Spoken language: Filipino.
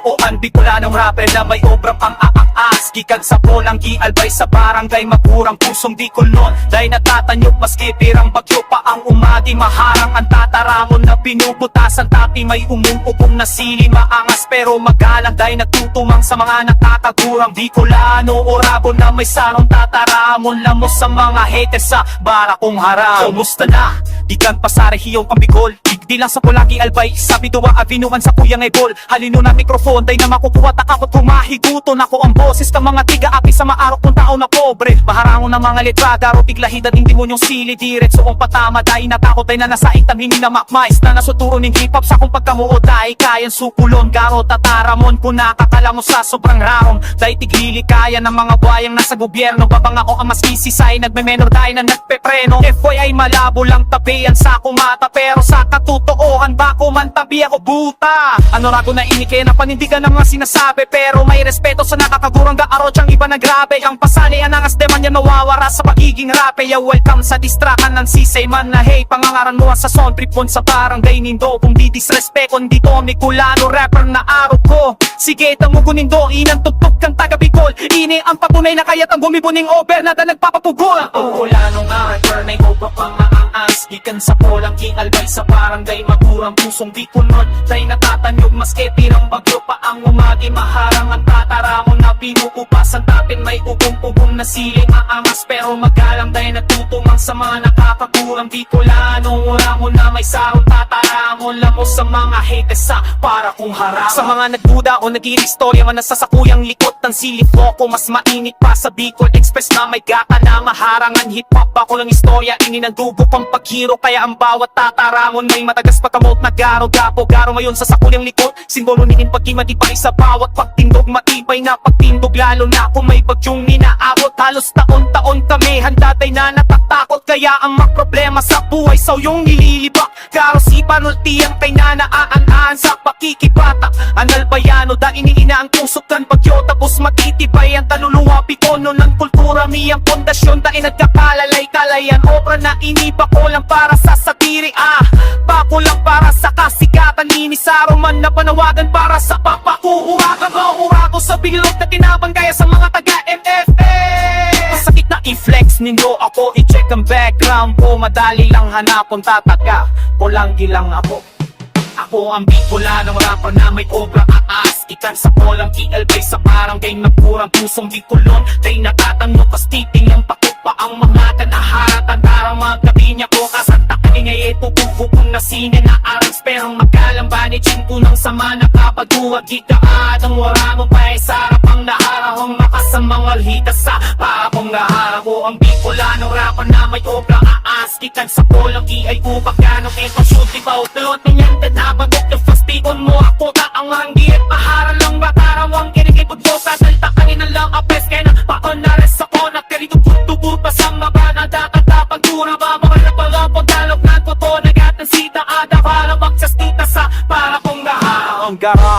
Oo, ang Bicolanong rapper na may obrang pang-aas. Gikan sa bolang gialbay sa barangay, magurang pusong di kulon. Dahil natatanyog maski pirang bagyo pa ang umadi. Maharang ang tataramon na binubutasan, tapi may umuubong na sili maangas pero magalang. Dahil nagtutumang sa mga nakakagurang Bicolano o rabon na may sarong tataramon. Lamos sa mga haters sa barakong haram. Kumusta na? Gikan pasare hiyong pambigol. Di lang sa Polagi Albay, sabi duwa avinuan sa Kuyang Ebol. Halino na mikrofon, day na makukuha takapot humahiguton. Ako ang boses ka mga tiga-api sa maarok kong tao na pobre. Maharangon ng mga letra, daro tiglahidan hindi mo yung sili. Diretso ang patama, day natakot day na nasa itam. Hindi na makmais na nasuturo ng hip-hop sa kung pagkamuo. Day kayan sukulon, garo tataramon. Kung nakakalango sa sobrang raron, day tiglili kaya ng mga buhayang nasa gobyerno. Babang ako ang mas isisay, nagme-menor day na nagpepreno. FYI malabo lang tabihan sa kumata, pero sa totoohan ba ko man tabi ako buta. Ano rago na inike na panindigan ng mga sinasabi, pero may respeto sa nakakagurang gaarot ang iba na grabe. Ang pasalian ng asdeman yan mawawara sa pagiging rape. Ya welcome sa distrakan ng sisay man na hey. Pangangaran mo sa son tripon sa barangay nindo. Kung di disrespect kung di ko Bicolano rapper na araw ko. Sige tamugunin do inang tuttok kang taga Bicol. Ini ang patunay na kaya't ang bumibuning over na da nagpapapugol. Bicolano nga rapper may opa pang maangas. Gikan sa polang gialbay sa barangay, magurang pusong di kunod. Day natatanyog maski pirang bagyo pa ang umagi. Maharang ang tataramon na pinukupasan, tapin may ugong-ugong na siling aangas pero magalang. Day natutumang sa mga nakakagurang Bicolano. Wala mo na may sarong tataramon. Lamos sa mga haters sa para kung harang. Sa mga nagduda o nag-i-istorya man nasasakuyang likot ng silip ko, mas mainit pa sa Bicol Express na may gata na maharangan. Hip-hop ako ng istorya, ininandubo pang paghiro. Kaya ang bawat tataramon may matagas pagkamot na garo. Gapo-garo ngayon sa sakulyang likod, simbolo niin pagkimatipay sa bawat pagtindog. Matibay na pagtindog lalo na kung may bagyong ninaabot. Halos taon-taon kami handatay na natatakot. Kaya ang problema sa buhay sa yung nililibak. Garo si panultiyang kay na naaan sa pakikibata. Anal bayano da iniina ang pusok kan bagyo, tapos matitibay ang taluluwa. Pikono ng kultura miyang pondasyon, da inagkakalalay kalayan. Obra na iniba ko lang para sa satiri. Bako lang para sa kasikatan. Inisaro man na panawagan para sa papakuurakan. Maura ko sa bilog na tinabang kaya sa mga taga-MFA. Masakit na i-flex nindo ako, i-check ang background ko. Madali lang hanapon tataka, Polanggi lang ako. Ako ang Bicolanong rapper na may obra aas. Ikan sa polang ialbay sa barangay, nagurang pusong di kulon. Day natatanong kas titing ang pakot pa ang mga tanaharatan. Darang mga kabinya ko kasanta kaningay bubukong na sine na arang. Pero magkalambani chinko ng sama nakapaduwag. Gitaad ang wara mo pa sarap ang naharahong makasamang alhita sa para kong naharang ko. Ang Bicolanong rapper na may obra aas. Ikan sa polang iay ubak ganong eto shoot di ba utlot niyan nabagok yung fastikon mo. Ako ta ang hanggi at paharan lang batarawang kinikipod ko. Kasalta kanina lang apes kaya na paon na res ako. Nakarito tubo pa sa mabana datata pagdura ba mga napalapon dalog na ko to nagat ng sita ada para magsas kita sa para kong naharang. Ang gara